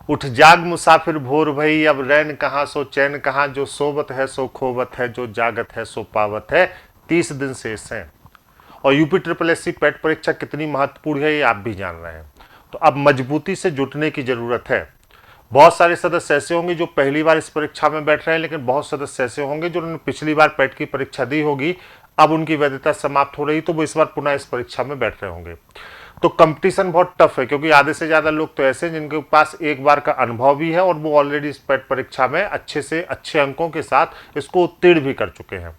उठ जाग मुसाफिर भोर भई, अब रैन कहाँ सो चैन कहाँ, जो सोबत है सो खोवत है, जो जागत है सो पावत है, 30 दिन शेष हैं। और यूपी ट्रिपल एस सी पेट परीक्षा कितनी महत्वपूर्ण है ये आप भी जान रहे हैं। तो अब मजबूती से जुटने की जरूरत है। बहुत सारे सदस्य ऐसे होंगे जो पहली बार इस परीक्षा में बैठ रहे हैं, लेकिन बहुत सदस्य ऐसे होंगे जो उन्होंने पिछली बार पेट की परीक्षा दी होगी, अब उनकी वैधता समाप्त हो रही, तो वो इस बार पुनः इस परीक्षा में बैठ रहे होंगे। तो कंपटीशन बहुत टफ है, क्योंकि आधे से ज्यादा लोग तो ऐसे हैं जिनके पास एक बार का अनुभव भी है और वो ऑलरेडी इस पेट परीक्षा में अच्छे से अच्छे अंकों के साथ इसको उत्तीर्ण भी कर चुके हैं।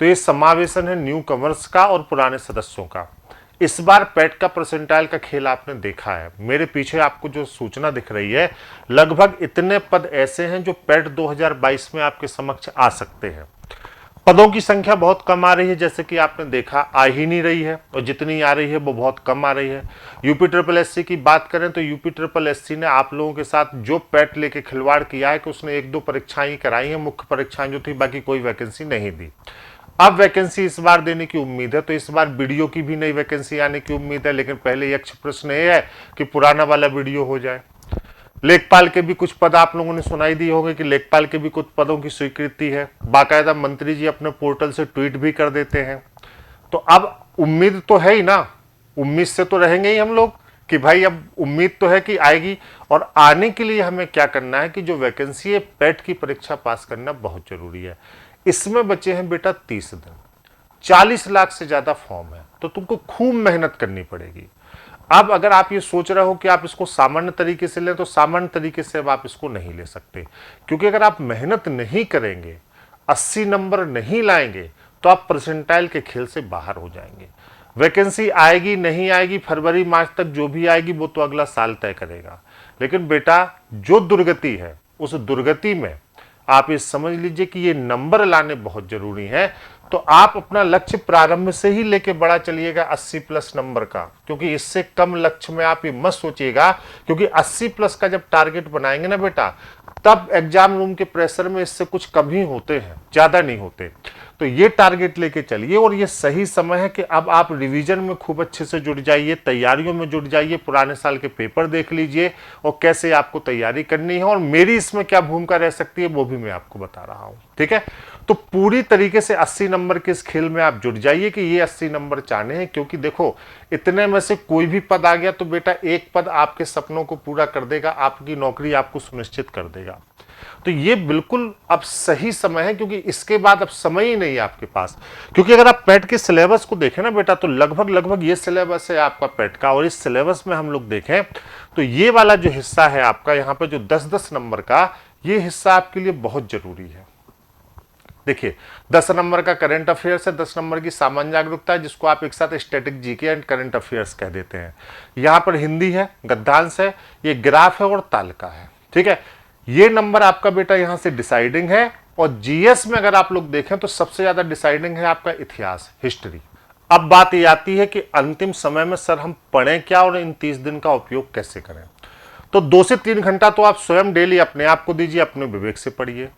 तो ये समावेशन है न्यू कमर्स का और पुराने सदस्यों का। इस बार पेट का परसेंटाइल का खेल आपने देखा है, मेरे पीछे आपको जो सूचना दिख रही है, लगभग इतने पद ऐसे हैं जो पेट 2022 में आपके समक्ष आ सकते हैं। पदों की संख्या बहुत कम आ रही है, जैसे कि आपने देखा आ ही नहीं रही है, और जितनी आ रही है वो बहुत कम आ रही है। यूपी ट्रिपल एससी की बात करें तो यूपी ट्रिपल एससी ने आप लोगों के साथ जो पेट लेके खिलवाड़ किया है कि उसने 1-2 परीक्षाएं कराई हैं, मुख्य परीक्षाएं जो थी, बाकी कोई वैकेंसी नहीं दी। अब वैकेंसी इस बार देने की उम्मीद है, तो इस बार वीडियो की भी नई वैकेंसी आने की उम्मीद है, लेकिन पहले यक्ष प्रश्न ये है कि पुराना वाला वीडियो हो जाए। लेखपाल के भी कुछ पद आप लोगों ने सुनाई दी होंगे कि लेखपाल के भी कुछ पदों की स्वीकृति है, बाकायदा मंत्री जी अपने पोर्टल से ट्वीट भी कर देते हैं। तो अब उम्मीद तो है ही ना, उम्मीद से तो रहेंगे ही हम लोग कि भाई अब उम्मीद तो है कि आएगी, और आने के लिए हमें क्या करना है कि जो वैकेंसी है पेट की परीक्षा पास करना बहुत जरूरी है। इसमें बचे हैं बेटा 30 दिन, 40 लाख से ज्यादा फॉर्म है, तो तुमको खूब मेहनत करनी पड़ेगी। अब अगर आप ये सोच रहे हो कि आप इसको सामान्य तरीके से लें, तो सामान्य तरीके से अब आप इसको नहीं ले सकते, क्योंकि अगर आप मेहनत नहीं करेंगे, 80 नंबर नहीं लाएंगे, तो आप परसेंटाइल के खेल से बाहर हो जाएंगे। वैकेंसी आएगी नहीं आएगी, फरवरी मार्च तक जो भी आएगी वो तो अगला साल तय करेगा। लेकिन बेटा जो दुर्गति है, उस दुर्गति में आप ये समझ लीजिए कि ये नंबर लाने बहुत जरूरी है। तो आप अपना लक्ष्य प्रारंभ से ही लेके बड़ा चलिएगा 80 प्लस नंबर का, क्योंकि इससे कम लक्ष्य में आप ये मत सोचिएगा, क्योंकि 80 प्लस का जब टारगेट बनाएंगे ना बेटा, तब एग्जाम रूम के प्रेशर में इससे कुछ कम ही होते हैं, ज्यादा नहीं होते। तो ये टारगेट लेके चलिए, और ये सही समय है कि अब आप रिवीजन में खूब अच्छे से जुट जाइए, तैयारियों में जुट जाइए, पुराने साल के पेपर देख लीजिए और कैसे आपको तैयारी करनी है, और मेरी इसमें क्या भूमिका रह सकती है वो भी मैं आपको बता रहा हूं। ठीक है, तो पूरी तरीके से 80 नंबर के इस खेल में आप जुट जाइए कि ये 80 नंबर चाहने हैं, क्योंकि देखो इतने में से कोई भी पद आ गया तो बेटा एक पद आपके सपनों को पूरा कर देगा, आपकी नौकरी आपको सुनिश्चित कर देगा। तो ये बिल्कुल अब सही समय है, क्योंकि इसके बाद अब समय ही नहीं है आपके पास। क्योंकि अगर आप पेट के सिलेबस को देखें ना बेटा, तो लगभग ये सिलेबस है आपका पेट का, और इस सिलेबस में हम लोग देखें तो ये वाला जो हिस्सा है आपका यहाँ पे जो 10-10 नंबर का, ये हिस्सा आपके लिए बहुत जरूरी है। देखिए 10 नंबर का करंट अफेयर्स है, 10 नंबर की सामान्य जागरूकता है, जिसको आप एक साथ static GK and current affairs कह देते हैं। यहाँ पर हिंदी है, गद्यांश है, ये ग्राफ है और तालिका है। ठीक है, ये नंबर आपका बेटा यहां से डिसाइडिंग है। और जीएस में अगर आप लोग देखें तो सबसे ज्यादा डिसाइडिंग है आपका इतिहास, हिस्ट्री। अब बात ये आती है कि अंतिम समय में सर हम पढ़ें क्या और इन 30 दिन का उपयोग कैसे करें। तो 2 से 3 घंटा तो आप स्वयं डेली अपने आप को दीजिए, अपने विवेक से पढ़िए।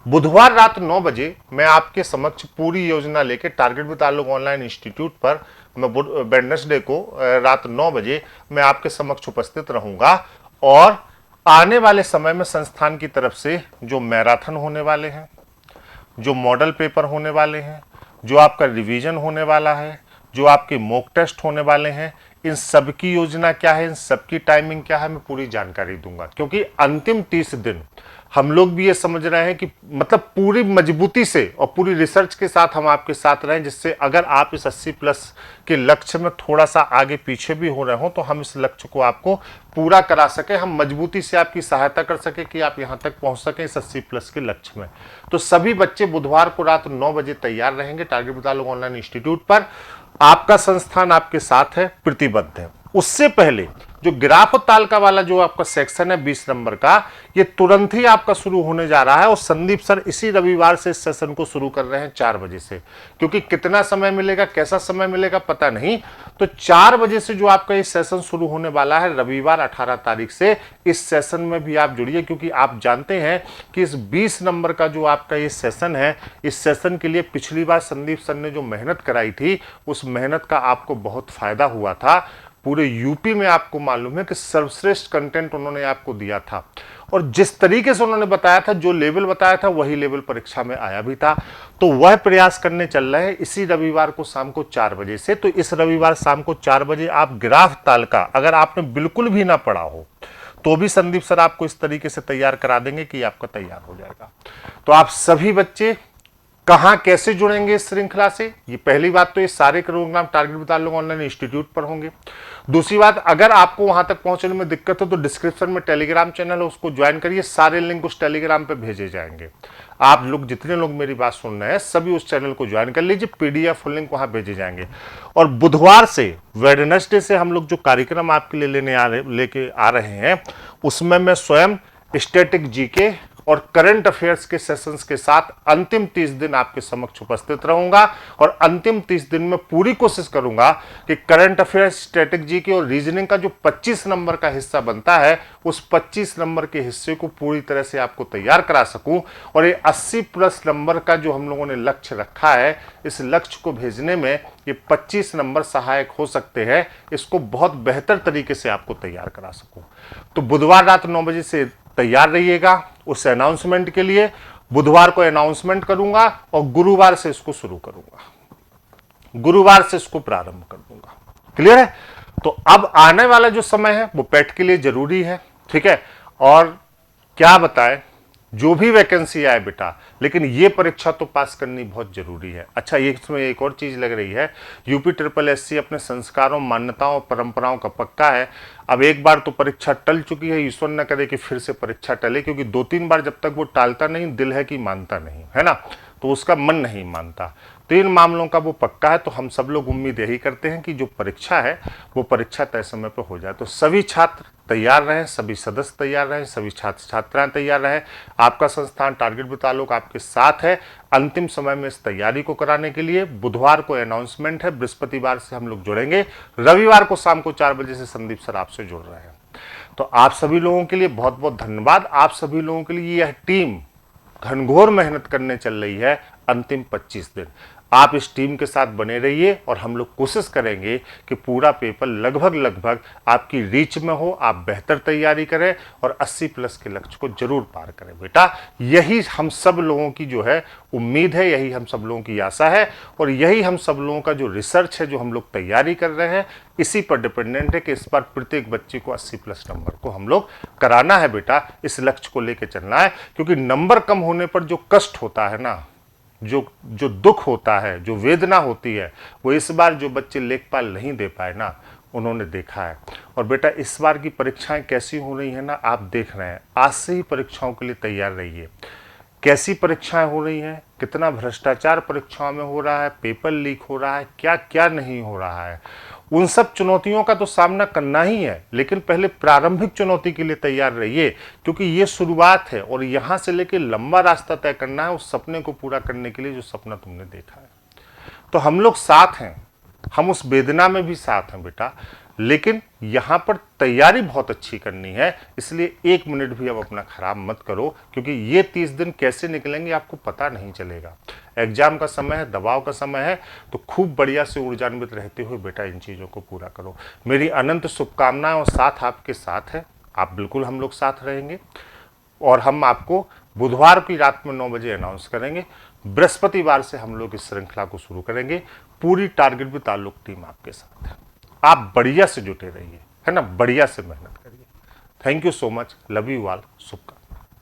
बुधवार रात 9 बजे मैं आपके समक्ष पूरी योजना लेके target with Alok online institute पर, मैं वेडनेसडे को रात 9 बजे मैं आपके समक्ष उपस्थित रहूंगा। और आने वाले समय में संस्थान की तरफ से जो मैराथन होने वाले हैं, जो मॉडल पेपर होने वाले हैं, जो आपका रिवीजन होने वाला है, जो आपके मॉक टेस्ट होने वाले हैं, इन सब की योजना क्या है, इन सब की टाइमिंग क्या है, मैं पूरी जानकारी दूंगा। क्योंकि अंतिम 30 दिन हम लोग भी ये समझ रहे हैं कि मतलब पूरी मजबूती से और पूरी रिसर्च के साथ हम आपके साथ रहें, जिससे अगर आप इस 80 प्लस के लक्ष्य में थोड़ा सा आगे पीछे भी हो रहे हो तो हम इस लक्ष्य को आपको पूरा करा सके, हम मजबूती से आपकी सहायता कर सके कि आप यहाँ तक पहुँच सकें इस 80 प्लस के लक्ष्य में। तो सभी बच्चे बुधवार को रात 9 बजे तैयार रहेंगे target with Alok online institute पर। आपका संस्थान आपके साथ है, प्रतिबद्ध है। उससे पहले जो ग्राफ तालिका वाला जो आपका सेक्शन है 20 नंबर का, ये तुरंत ही आपका शुरू होने जा रहा है। और संदीप सर इसी रविवार से इस सेशन को शुरू कर रहे हैं 4 बजे से, क्योंकि कितना समय मिलेगा, कैसा समय मिलेगा पता नहीं। तो 4 बजे से जो आपका ये सेशन शुरू होने वाला है रविवार 18 तारीख से, इस सेशन में भी आप जुड़िए। क्योंकि आप जानते हैं कि इस 20 नंबर का जो आपका ये सेशन है, इस सेशन के लिए पिछली बार संदीप सर ने जो मेहनत कराई थी, उस मेहनत का आपको बहुत फायदा हुआ था। पूरे यूपी में आपको मालूम है कि सर्वश्रेष्ठ कंटेंट उन्होंने आपको दिया था, और जिस तरीके से उन्होंने बताया था, जो लेवल बताया था, वही लेवल परीक्षा में आया भी था। तो वह प्रयास करने चल रहे हैं इसी रविवार को शाम को 4 बजे से। तो इस रविवार शाम को 4 बजे आप ग्राफ तालिका, अगर आपने बिल्कुल भी ना पढ़ा हो तो भी संदीप सर आपको इस तरीके से तैयार करा देंगे कि आपका तैयार हो जाएगा। तो आप सभी बच्चे कहां कैसे जुड़ेंगे इस श्रृंखला से, ये पहली बात। तो ये सारे प्रोग्राम टारगेट विताल लोग ऑनलाइन इंस्टीट्यूट पर होंगे। दूसरी बात, अगर आपको वहां तक पहुंचने में दिक्कत हो तो डिस्क्रिप्शन में टेलीग्राम चैनल है, उसको ज्वाइन करिए। सारे लिंक उस टेलीग्राम पे भेजे जाएंगे। आप लोग जितने लोग मेरी बात सुन रहे हैं सभी उस चैनल को ज्वाइन कर लीजिए, पीडीएफ लिंक वहां भेजे जाएंगे। और बुधवार से, वेडनेसडे से हम लोग जो कार्यक्रम आपके लिए लेके आ रहे हैं, उसमें मैं स्वयं स्टैटिक जीके और करंट अफेयर्स के सेशंस के साथ अंतिम 30 दिन आपके समक्ष उपस्थित रहूंगा। और अंतिम 30 दिन में पूरी कोशिश करूंगा कि करंट अफेयर्स, स्टैटिक जीके और रीजनिंग का जो 25 नंबर का हिस्सा बनता है, उस 25 नंबर के हिस्से को पूरी तरह से आपको तैयार करा सकूं। और ये 80+ नंबर का जो हम लोगों ने लक्ष्य रखा है, इस लक्ष्य को भेजने में ये 25 नंबर सहायक हो सकते हैं। इसको बहुत बेहतर तरीके से आपको तैयार करा सकूं। तो बुधवार रात 9 बजे से तैयार रहिएगा उस अनाउंसमेंट के लिए। बुधवार को अनाउंसमेंट करूंगा और गुरुवार से इसको शुरू करूंगा, गुरुवार से इसको प्रारंभ कर दूंगा। क्लियर है? तो अब आने वाला जो समय है वो पेट के लिए जरूरी है, ठीक है। और क्या बताएं, जो भी वैकेंसी आए बेटा, लेकिन ये परीक्षा तो पास करनी बहुत जरूरी है। अच्छा, ये इसमें एक और चीज लग रही है, यूपी SSSC अपने संस्कारों, मान्यताओं, परंपराओं का पक्का है। अब एक बार तो परीक्षा टल चुकी है, ईश्वर न करे कि फिर से परीक्षा टले, क्योंकि 2-3 बार जब तक वो टालता नहीं, दिल है कि मानता नहीं, है ना, तो उसका मन नहीं मानता। तो इन मामलों का वो पक्का है। तो हम सब लोग उम्मीद यही करते हैं कि जो परीक्षा है वो परीक्षा तय समय पर हो जाए। तो सभी छात्र तैयार रहें, सभी सदस्य तैयार रहें, सभी छात्र छात्राएं तैयार रहें। आपका संस्थान टारगेट वितालोक आपके साथ है अंतिम समय में इस तैयारी को कराने के लिए। बुधवार को अनाउंसमेंट है, बृहस्पतिवार से हम लोग जुड़ेंगे, रविवार को शाम को 4 बजे से संदीप सर आपसे जुड़ रहे हैं। तो आप सभी लोगों के लिए बहुत बहुत धन्यवाद। आप सभी लोगों के लिए यह टीम घनघोर मेहनत करने चल रही है अंतिम 25 दिन। आप इस टीम के साथ बने रहिए और हम लोग कोशिश करेंगे कि पूरा पेपर लगभग आपकी रीच में हो, आप बेहतर तैयारी करें और 80+ के लक्ष्य को जरूर पार करें बेटा। यही हम सब लोगों की जो है उम्मीद है, यही हम सब लोगों की आशा है, और यही हम सब लोगों का जो रिसर्च है, जो हम लोग तैयारी कर रहे हैं, इसी पर डिपेंडेंट है कि इस बार प्रत्येक बच्चे को 80+ नंबर को हम लोग कराना है बेटा। इस लक्ष्य को लेकर चलना है, क्योंकि नंबर कम होने पर जो कष्ट होता है ना, जो दुख होता है, जो वेदना होती है, वो इस बार जो बच्चे लेखपाल नहीं दे पाए ना, उन्होंने देखा है। और बेटा इस बार की परीक्षाएं कैसी हो रही है ना, आप देख रहे हैं। आज से ही परीक्षाओं के लिए तैयार रहिए। कैसी परीक्षाएं हो रही हैं, कितना भ्रष्टाचार परीक्षाओं में हो रहा है, पेपर लीक हो रहा है, क्या क्या नहीं हो रहा है। उन सब चुनौतियों का तो सामना करना ही है, लेकिन पहले प्रारंभिक चुनौती के लिए तैयार रहिए, क्योंकि ये शुरुआत है और यहां से लेकर लंबा रास्ता तय करना है उस सपने को पूरा करने के लिए जो सपना तुमने देखा है। तो हम लोग साथ हैं, हम उस वेदना में भी साथ हैं बेटा, लेकिन यहां पर तैयारी बहुत अच्छी करनी है। इसलिए 1 मिनट भी अब अपना खराब मत करो, क्योंकि ये 30 दिन कैसे निकलेंगे आपको पता नहीं चलेगा। एग्जाम का समय है, दबाव का समय है, तो खूब बढ़िया से ऊर्जान्वित रहते हुए बेटा इन चीज़ों को पूरा करो। मेरी अनंत शुभकामनाएं और साथ आपके साथ है। आप बिल्कुल हम लोग साथ रहेंगे और हम आपको बुधवार की रात में 9 बजे अनाउंस करेंगे। बृहस्पतिवार से हम लोग इस श्रृंखला को शुरू करेंगे। पूरी टारगेट वितालोक टीम आपके साथ है। आप बढ़िया से जुटे रहिए, है ना, बढ़िया से मेहनत करिए। Thank you so much, love you all, शुभकामनाएं।